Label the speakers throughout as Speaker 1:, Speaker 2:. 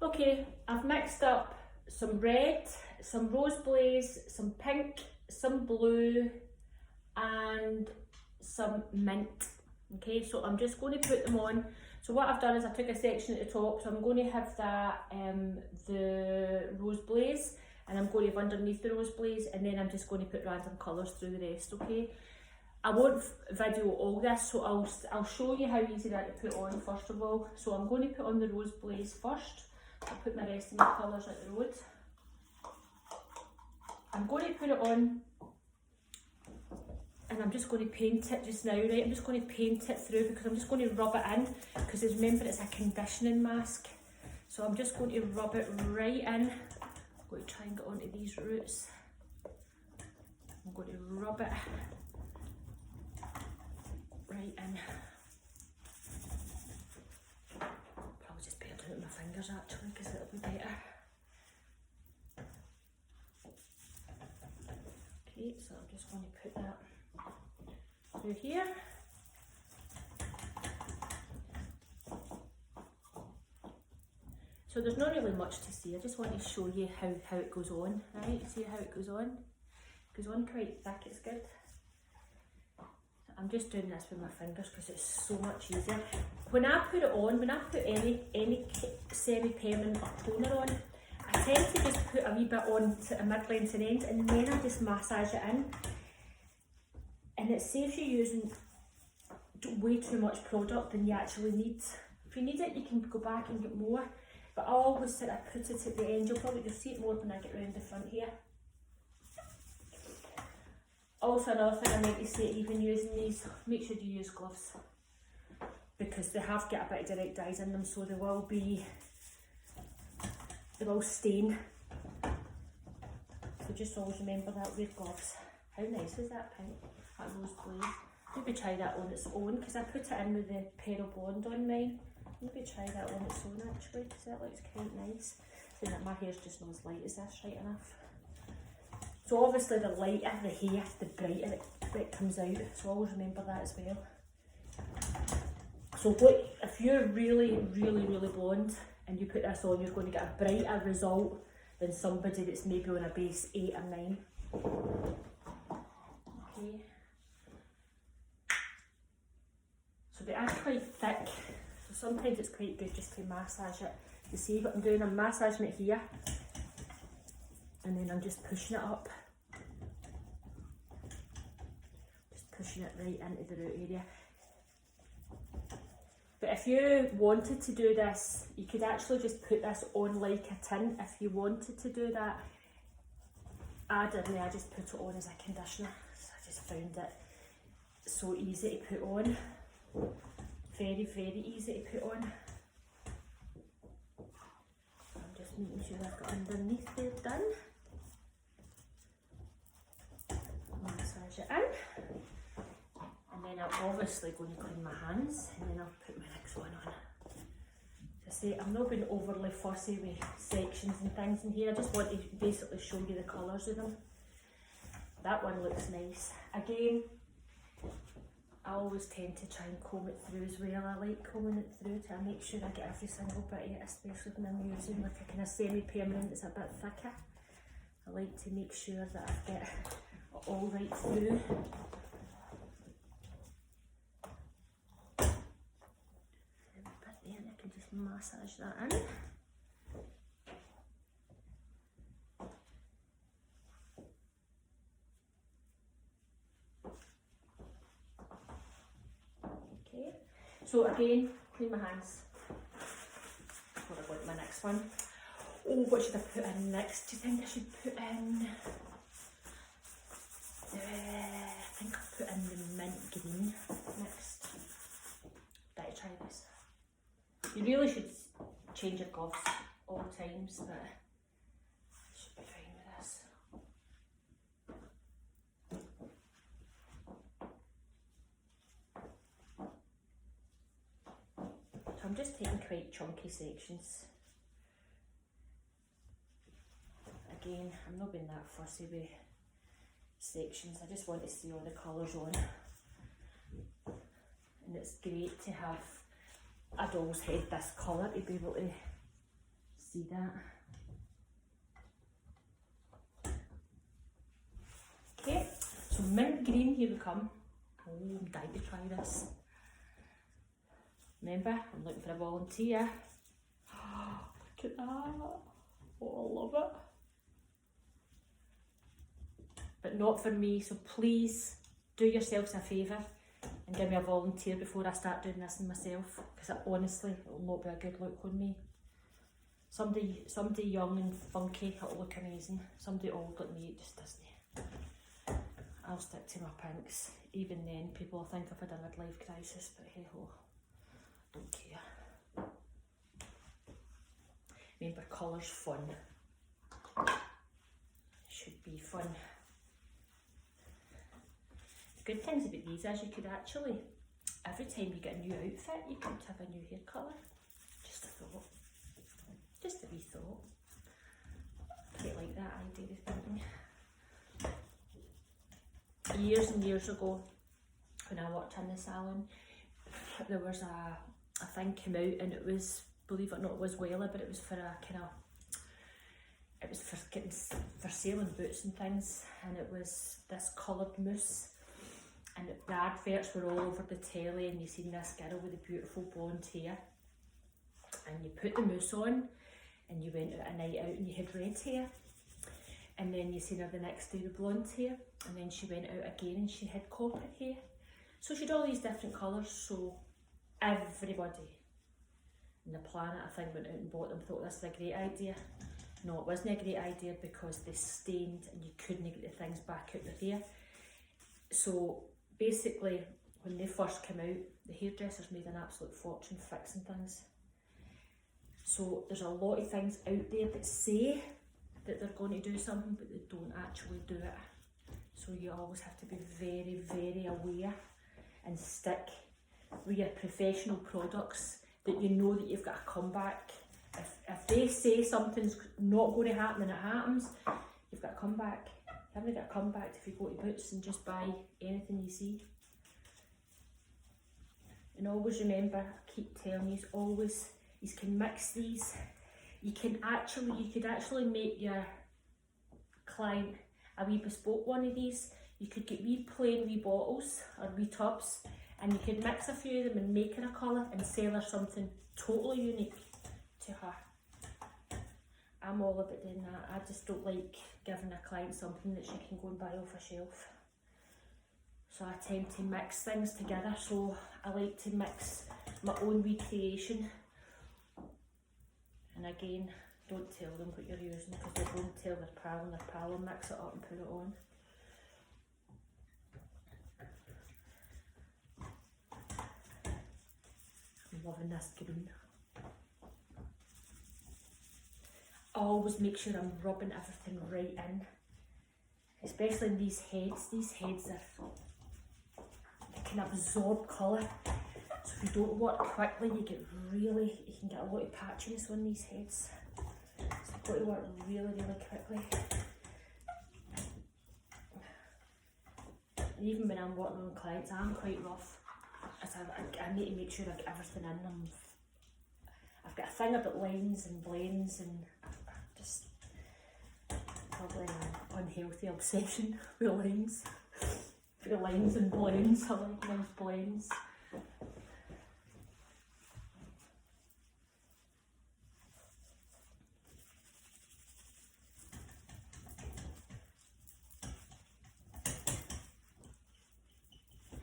Speaker 1: Okay, I've mixed up some red, some rose blaze, some pink, some blue and some mint. Okay, so I'm just going to put them on. So what I've done is I took a section at the top, so I'm going to have that the rose blaze, and I'm going to have underneath the rose blaze, and then I'm just going to put random colours through the rest, okay? I won't video all this, so I'll show you how easy that to put on first of all. So I'm going to put on the rose blaze first. I'll put my rest of my colours at the road. I'm going to put it on, and I'm just going to paint it just now, right? I'm just going to paint it through because I'm just going to rub it in, because remember it's a conditioning mask. So I'm just going to rub it right in. I'm going to try and get onto these roots. I'm going to rub it right in. Probably just better doing it with my fingers actually, because it'll be better. Okay, so I'm just going to put that through here. So there's not really much to see, I just want to show you how it goes on, right? See how it goes on? It goes on quite thick, it's good. I'm just doing this with my fingers because it's so much easier. When I put it on, when I put any semi-permanent or toner on, I tend to just put a wee bit on to a mid-length and end, and then I just massage it in. And it saves you using way too much product than you actually need. If you need it, you can go back and get more. But I always put it at the end. You'll see it more when I get round the front here. Also, another thing I meant to say, even using these, make sure you use gloves, because they have got a bit of direct dyes in them, so they will stain. So just always remember that, wear gloves. How nice is that pink? That rose blaze. Maybe try that on its own, because I put it in with the pearl blonde on mine. Maybe try that on its own actually, because that looks quite nice. So that my hair's just not as light as this, right enough. So obviously the lighter the hair, the brighter it comes out. So always remember that as well. So if you're really blonde and you put this on, you're going to get a brighter result than somebody that's maybe on a base 8 or 9. Okay. So they are quite thick. So sometimes it's quite good just to massage it. You see what I'm doing? I'm massaging it here, and then I'm just pushing it up. Just pushing it right into the root area. But if you wanted to do this, you could actually just put this on like a tint if you wanted to do that. I didn't, I just put it on as a conditioner. So I just found it so easy to put on. Very easy to put on. I'm just making sure I've got underneath there done. Massage it in. And then I'm obviously going to clean my hands, and then I'll put my next one on. As I say, I'm not being overly fussy with sections and things in here. I just want to basically show you the colours of them. That one looks nice. Again, I always tend to try and comb it through as well. I like combing it through to make sure I get every single bit of it, especially when I'm using like a kind of semi-permanent that's a bit thicker. I like to make sure that I get it all right through. And I can just massage that in. Okay, so again, clean my hands before I go to my next one. Oh, what should I put in next? Do you think I should put in? I think I'll put in the mint green next. Better try this. You really should change your gloves all the times, but I should be fine with this. So I'm just taking quite chunky sections. Again, I'm not being that fussy with sections, I just want to see all the colours on. And it's great to have a doll's head this colour to be able to See that? Okay, so mint green, here we come. Oh, I'm dying to try this. Remember, I'm looking for a volunteer. Look at that. Oh, I love it. But not for me, so please do yourselves a favour and give me a volunteer before I start doing this myself, because honestly, it will not be a good look on me. Somebody young and funky, it'll look amazing. Somebody old like me, it just doesn't. I'll stick to my pinks. Even then, people will think I've had a midlife crisis, but hey ho, don't care. Remember, colour's fun. It should be fun. The good things about these is you could actually, every time you get a new outfit, you could have a new hair colour. Just a thought. Just a wee thought. I quite like that idea of thinking. Years and years ago, when I worked in the salon, there was a thing came out, and it was, believe it or not, it was Wella, but it was for a kind of, it was for selling boots and things, and it was this coloured mousse, and the adverts were all over the telly, and you seen this girl with the beautiful blonde hair, and you put the mousse on, and you went out a night out and you had red hair, and then you seen her the next day with blonde hair, and then she went out again and she had copper hair. So she had all these different colours, so everybody on the planet, I think, went out and bought them, thought this was a great idea. No, it wasn't a great idea because they stained and you couldn't get the things back out the hair. So basically, when they first came out, the hairdressers made an absolute fortune fixing things. So there's a lot of things out there that say that they're going to do something, but they don't actually do it. So you always have to be very, very aware and stick with your professional products that you know that you've got a comeback. If they say something's not going to happen and it happens, you've got a comeback. You haven't got a comeback if you go to Boots and just buy anything you see. And always remember, I keep telling you, always, you can mix these. You could actually make your client a wee bespoke one of these. You could get wee plain wee bottles or wee tubs, and you could mix a few of them and make her a colour and sell her something totally unique to her. I'm all about doing that. I just don't like giving a client something that she can go and buy off a shelf. So I tend to mix things together. So I like to mix my own wee creation. And again, don't tell them what you're using, because they won't tell their pal, and their pal will mix it up and put it on. I'm loving this green. I always make sure I'm rubbing everything right in, especially in these heads. These heads they can absorb colour, so if you don't work quickly, you can get a lot of patchiness on these heads. So you've got to work really, really quickly. And even when I'm working on clients, I'm quite rough. I need to make sure I get everything in them. I've got a thing about lines and blends, and just probably an unhealthy obsession with lines. For the lines and blends, I like nice blends.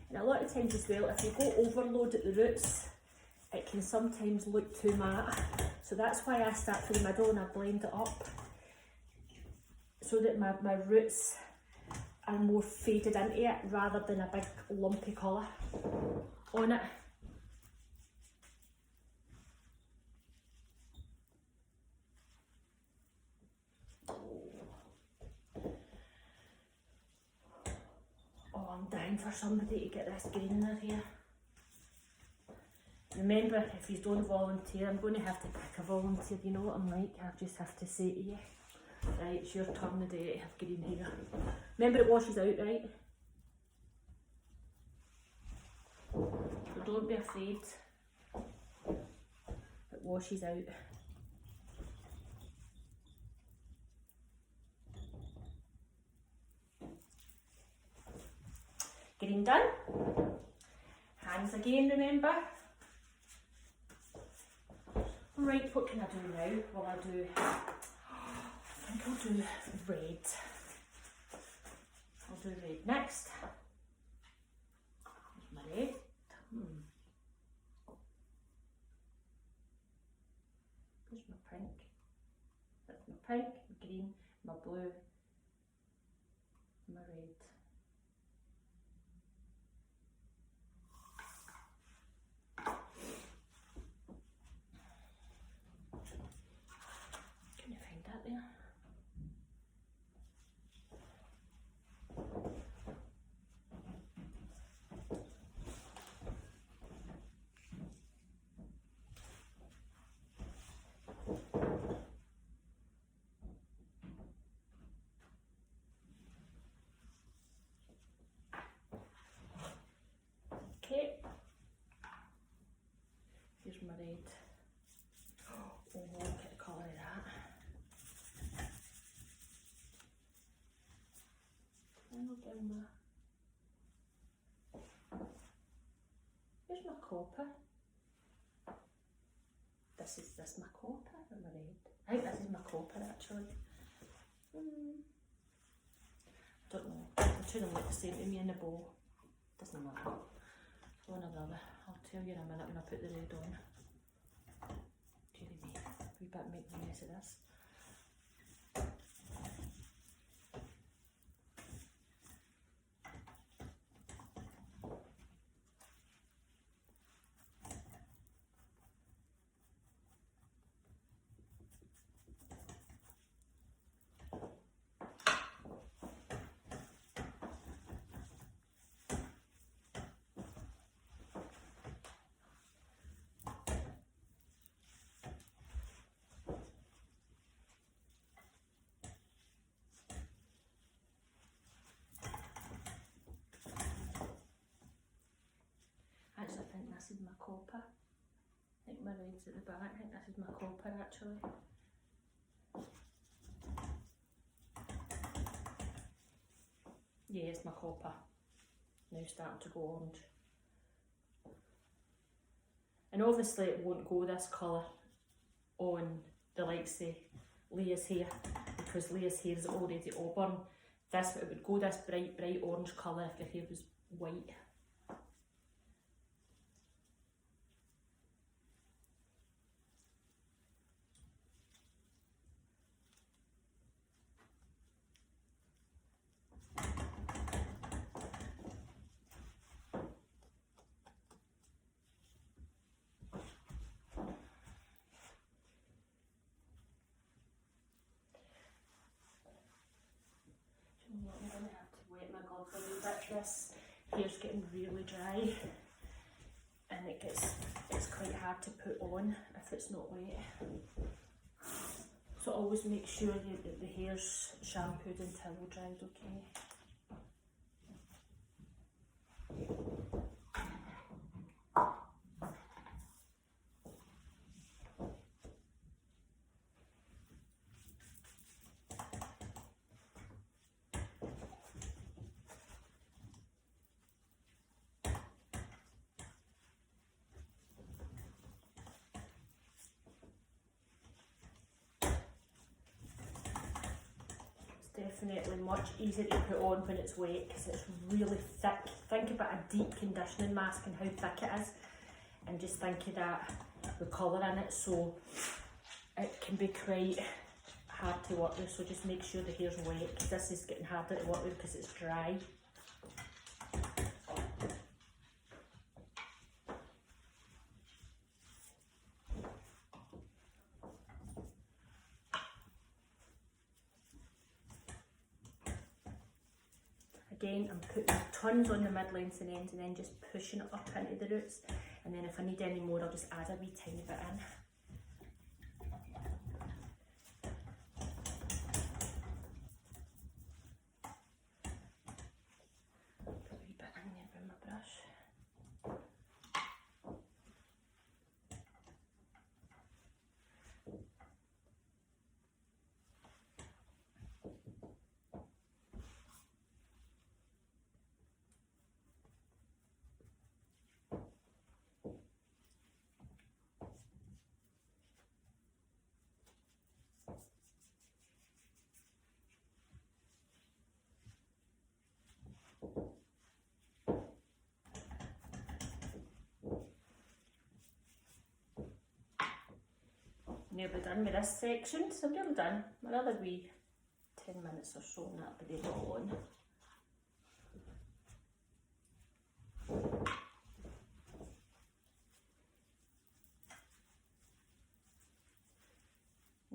Speaker 1: And a lot of times as well, if you go overload at the roots, it can sometimes look too matte. So that's why I start from the middle and I blend it up, so that my roots are more faded into it rather than a big lumpy colour on it. Oh, I'm dying for somebody to get this green in their hair. Remember, if you don't volunteer, I'm going to have to pick a volunteer. You know what I'm like, I just have to say to you, right, it's your turn today to have green hair. Remember, it washes out, right? So don't be afraid. It washes out. Green done. Hands again, remember. Right, what can I do now? Well, I think I'll do red. I'll do red next. Here's my red. There's my pink. That's my pink, my green, my blue, my red. Couldn't find that there. Okay, here's my red. Oh, look at the colour of that. And I'll give my... Here's my copper. This is this my copper or my red? I think this is my copper actually. I don't know. The two of them look the same to me in the bowl. Doesn't matter. One or the other. I'll tell you in a minute when I put the red on. Dearie me, we better make a mess of this. Actually, I think this is my copper. I think my red's at the back. I think this is my copper actually. Yeah, it's my copper. Now starting to go orange. And obviously it won't go this colour on the likes of Leah's hair, because Leah's hair is already auburn. This, it would go this bright orange colour if your hair was white. I'm going to have to wet my gloves a wee bit. This hair's getting really dry and it's quite hard to put on if it's not wet. So always make sure that the hair's shampooed and towel dried, okay? Definitely much easier to put on when it's wet because it's really thick. Think about a deep conditioning mask and how thick it is, and just think of that with colour in it, so it can be quite hard to work with. So just make sure the hair's wet, because this is getting harder to work with because it's dry. Again, I'm putting tons on the mid-lengths and ends and then just pushing it up into the roots, and then if I need any more I'll just add a wee tiny bit in. Put a wee bit in there with my brush. Nearly done with this section, so I'm nearly done. Another wee 10 minutes or so and that'll be all on.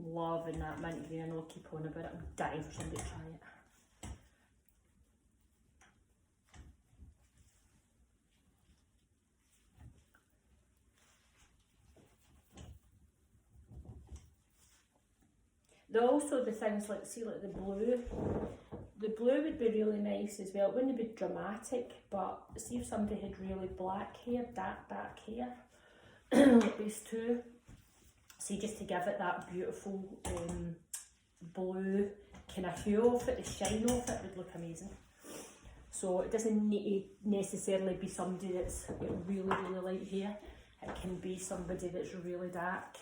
Speaker 1: Loving that mint green, I know I keep on about it, I'm dying for somebody to try it. Also the things like, see like the blue would be really nice as well. It wouldn't be dramatic, but see if somebody had really black hair, dark hair, like these two. See, just to give it that beautiful blue kind of hue off it, the shine off it would look amazing. So it doesn't need to necessarily be somebody that's really light hair. It can be somebody that's really dark.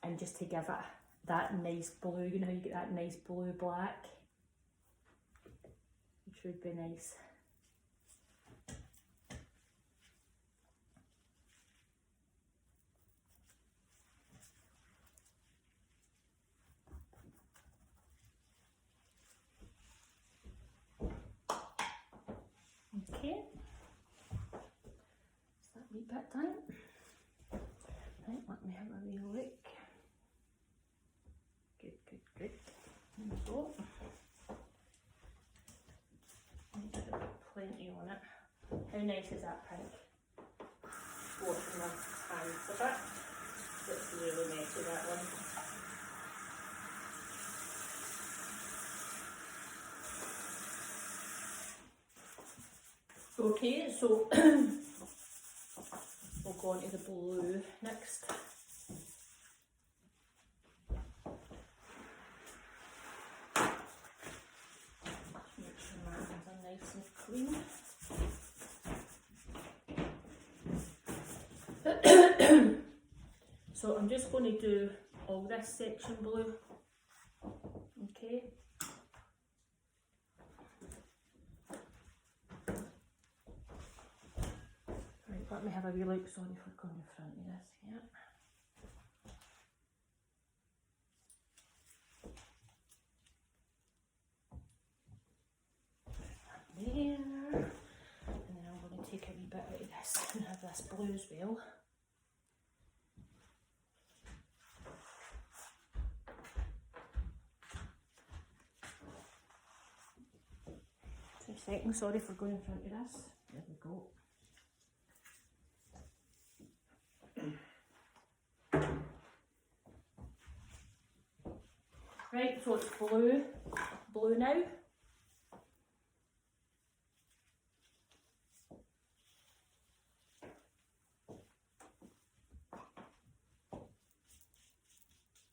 Speaker 1: And just to give it that nice blue, you know how you get that nice blue black, which would be nice. Okay, is that wee bit done? Right, let me have a wee look. Good. There we go. Plenty on it. How nice is that pink? Washing my hands a bit. It's really messy, that one. Okay, so we'll go on to the blue next. Make sure my hands are nice and clean. So I'm just going to do all this section blue. Okay. Right, let me have a wee look. Sorry for going in front of this here. There. And then I'm going to take a wee bit out of this and have this blue as well. 2 seconds, sorry for going in front of this. There we go. Right, so it's blue now.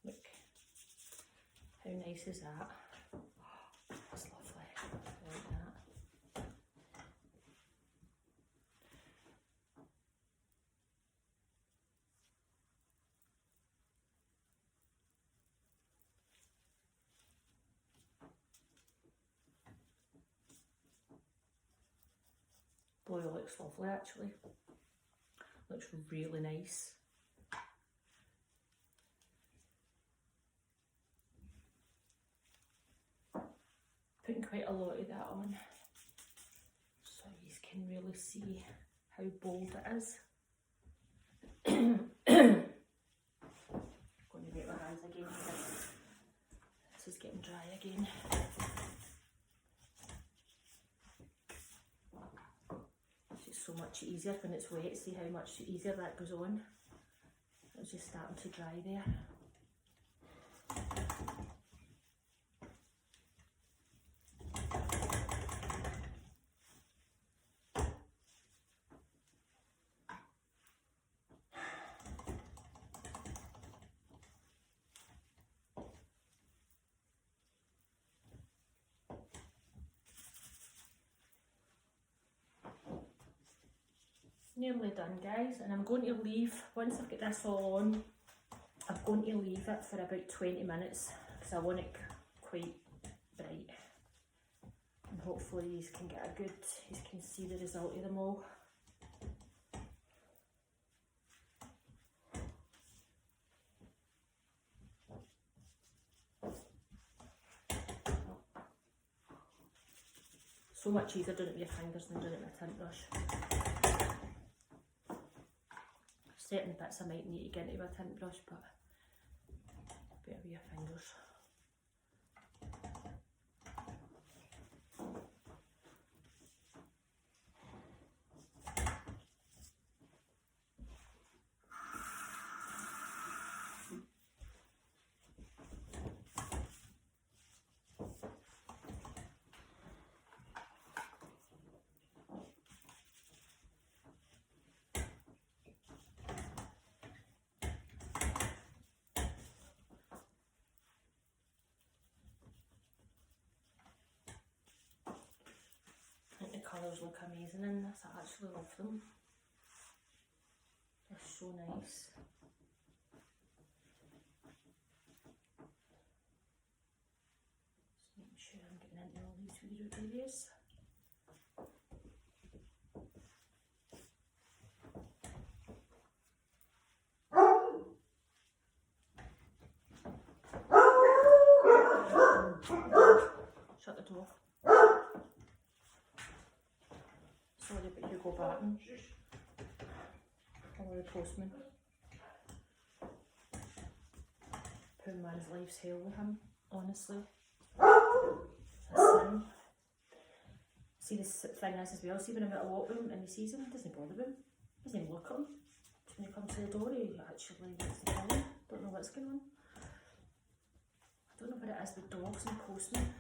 Speaker 1: Look, how nice is that? That's lovely, I like that. Blue looks lovely actually. Looks really nice. Putting quite a lot of that on so you can really see how bold it is. I'm going to get my hands again. This is getting dry again. So much easier when it's wet. See how much easier that goes on. It's just starting to dry there. Nearly done, guys, and I'm going to leave, once I've got this all on, I'm going to leave it for about 20 minutes because I want it quite bright and hopefully you can get a good, you can see the result of them all. So much easier doing it with your fingers than doing it with a tint brush. Certain bits I might need to get into with a tint brush, but better with your fingers. The colours look amazing in this, I actually love them. They're so nice. Just making sure I'm getting into all these wee root areas. Shut the door. Sorry about Hugo Barton. Or the postman. Poor man's life's hell with him, honestly. That's him. See, this thing is as well, see when I'm at a walk with him and he sees him, it doesn't bother him. He doesn't even look at him. So when he comes to the door, he actually gets the kill him. Don't know what's going on. I don't know what it is with dogs and postmen.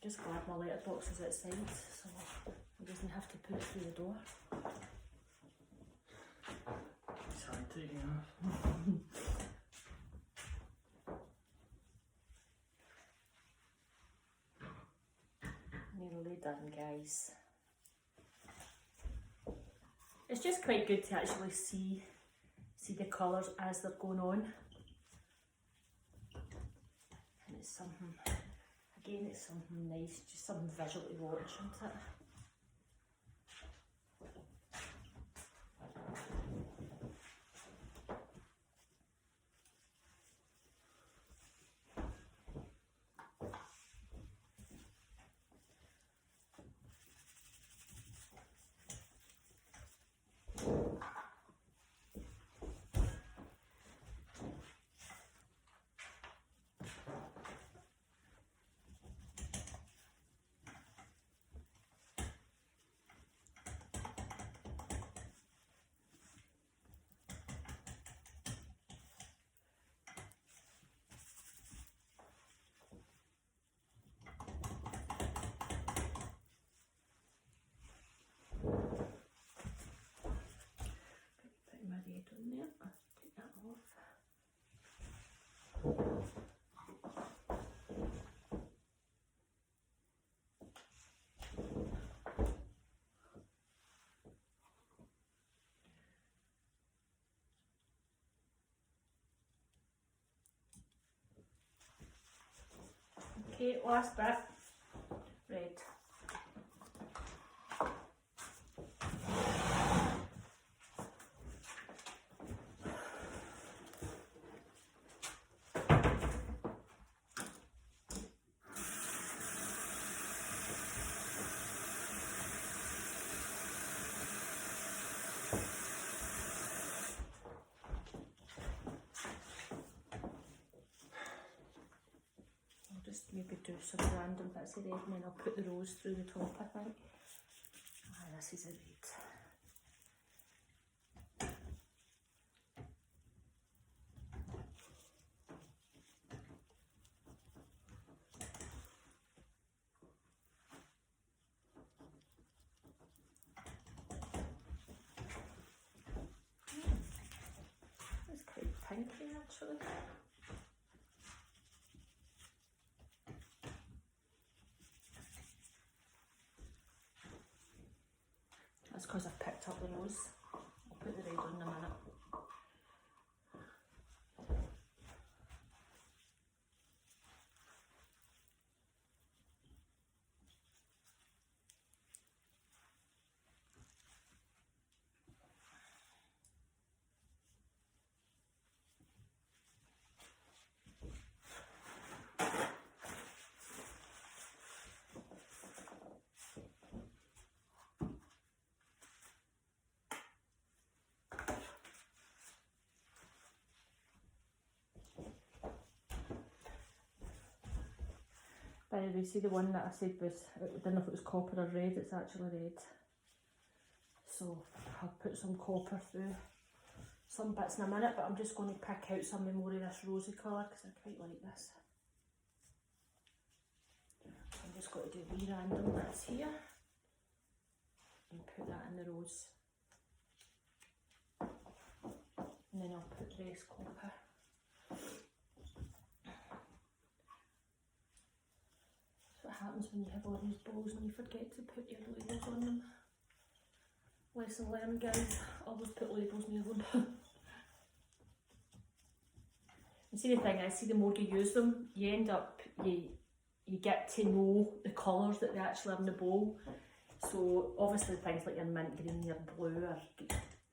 Speaker 1: Just glad my letterbox is outside, so he doesn't have to put it through the door.
Speaker 2: It's hard to, you know.
Speaker 1: Nearly done, guys. It's just quite good to actually see the colours as they're going on. And it's something, again, it's something nice, just something visual to watch, isn't it? Put my red on there, take that off. Okay, last bit, red. Maybe do some random bits of red and then I'll put the rose through the top, I think. Ah, this is a red. That's quite pinky actually. That's because I've picked up the rose. I'll put the red on in a minute. anyway, see the one that I said was, I don't know if it was copper or red, it's actually red. So I'll put some copper through some bits in a minute, but I'm just going to pick out some more of this rosy colour because I quite like this. I'm just going to do wee random bits here and put that in the rose. And then I'll put the rest copper. That's what happens when you have all these bowls and you forget to put your labels on them. Lesson learned, guys. Always put labels near them. And see, the thing is, see, the more you use them, you end up, you get to know the colours that they actually are in the bowl. So obviously things like your mint green, your blue are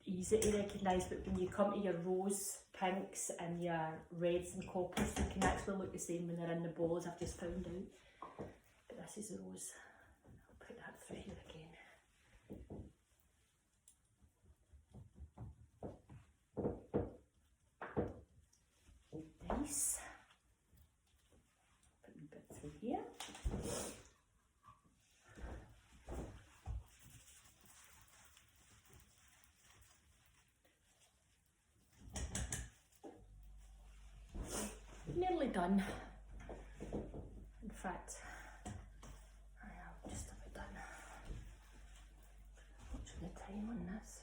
Speaker 1: easy to recognise, but when you come to your rose pinks and your reds and coppers, they can actually look the same when they're in the bowl, as I've just found out. But this is the rose. I'll put that through here again. Nice. Put a bit through here. Nearly done. In fact, I am just about done. Watching the time on this.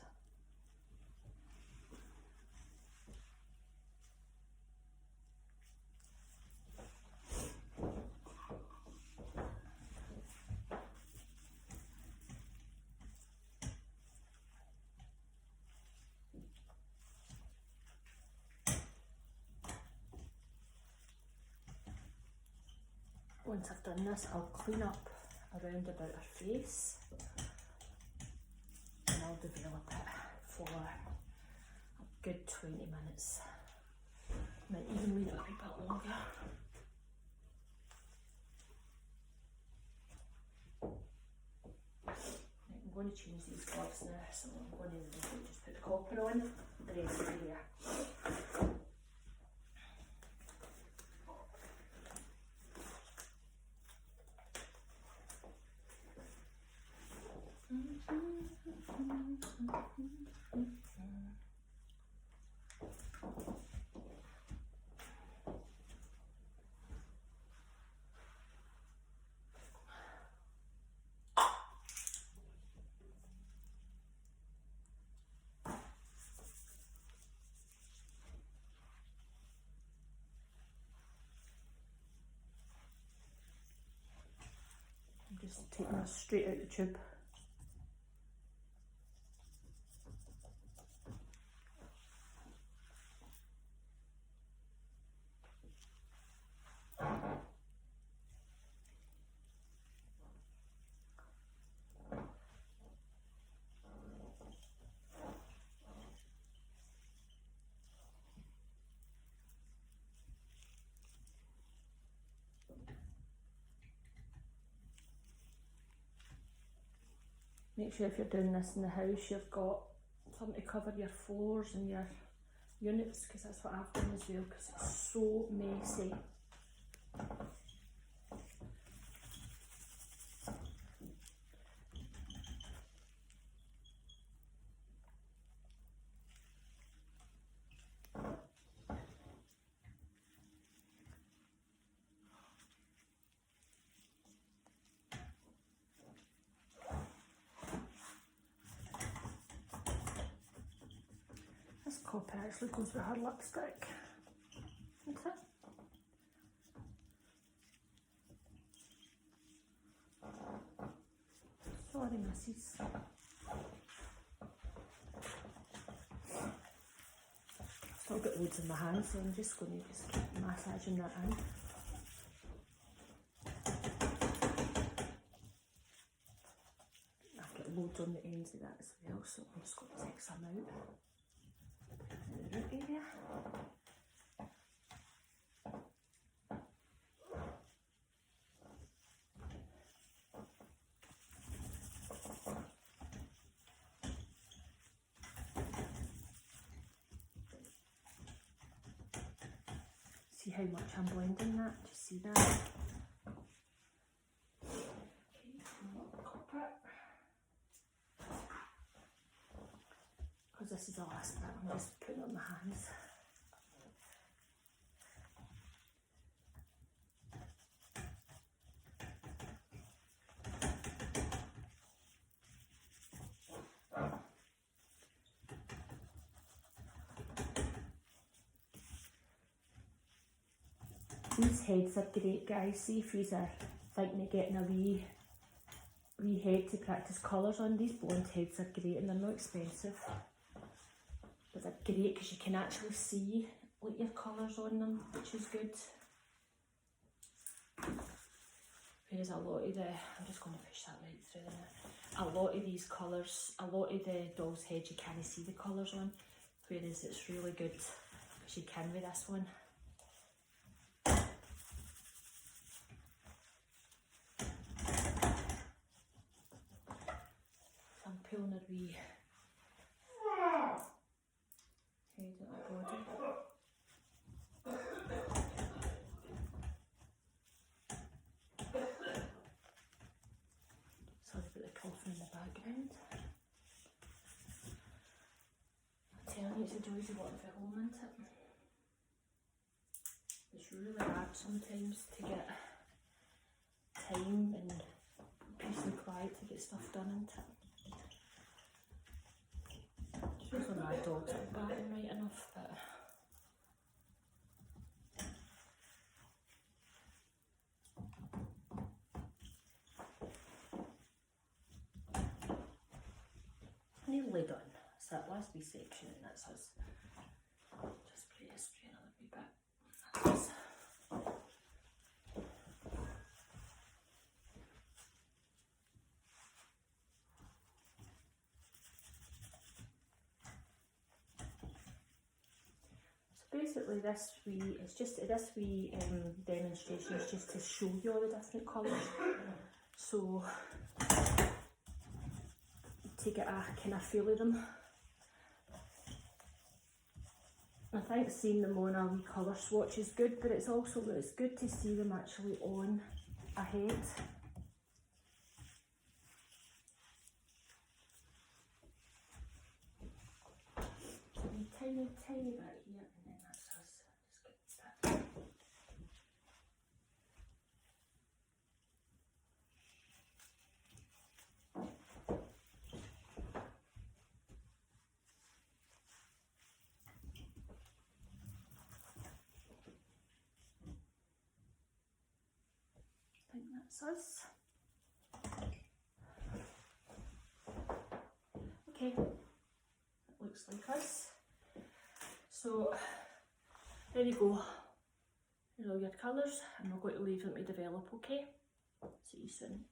Speaker 1: Once I've done this, I'll clean up around about her face and I'll develop it for a good 20 minutes. Might even leave it a wee bit longer. Right, I'm going to change these gloves now, so I'm going to just put the copper on, the rest of the hair. I'm just taking this straight out the tube. Make sure if you're doing this in the house, you've got something to cover your floors and your units, because that's what I've done as well, because it's so messy. This copper actually goes with her lipstick. Isn't it? Sorry, missus. I've still got loads in my hands, so I'm just going to keep massaging that in. I've got loads on the ends of that as well, so I'm just going to take some out. The root area. See how much I'm blending that? Do you see that? just put it on my hands. These heads are great, guys. See if you are thinking of getting a wee head to practice colours on. These blonde heads are great and they're not expensive. But they're great because you can actually see like your colours on them, which is good. Whereas a lot of the, I'm just going to push that right through there. A lot of these colours, a lot of the doll's heads you can't see the colours on. Whereas it's really good because you can with this one. I'm pulling a wee head out the body. Sorry about the coughing in the background. I'm telling you, it's a joy to work at home, isn't it? It's really hard sometimes to get time and peace and quiet to get stuff done, isn't it? It's when my dogs are barking right enough, but nearly done. It's that last wee section and that's us. Just spray another wee bit. That's us. Basically this wee, it's just this wee demonstration is just to show you all the different colours. So to get a kind of feel of them. I think seeing them on a wee colour swatch is good, but it's also good to see them actually on a head. So a tiny bit here, and then that's us. Just get that. I think that's us. Okay, that looks like us. So there you go. Here's all your colours, and we're going to leave them to develop, okay? See you soon.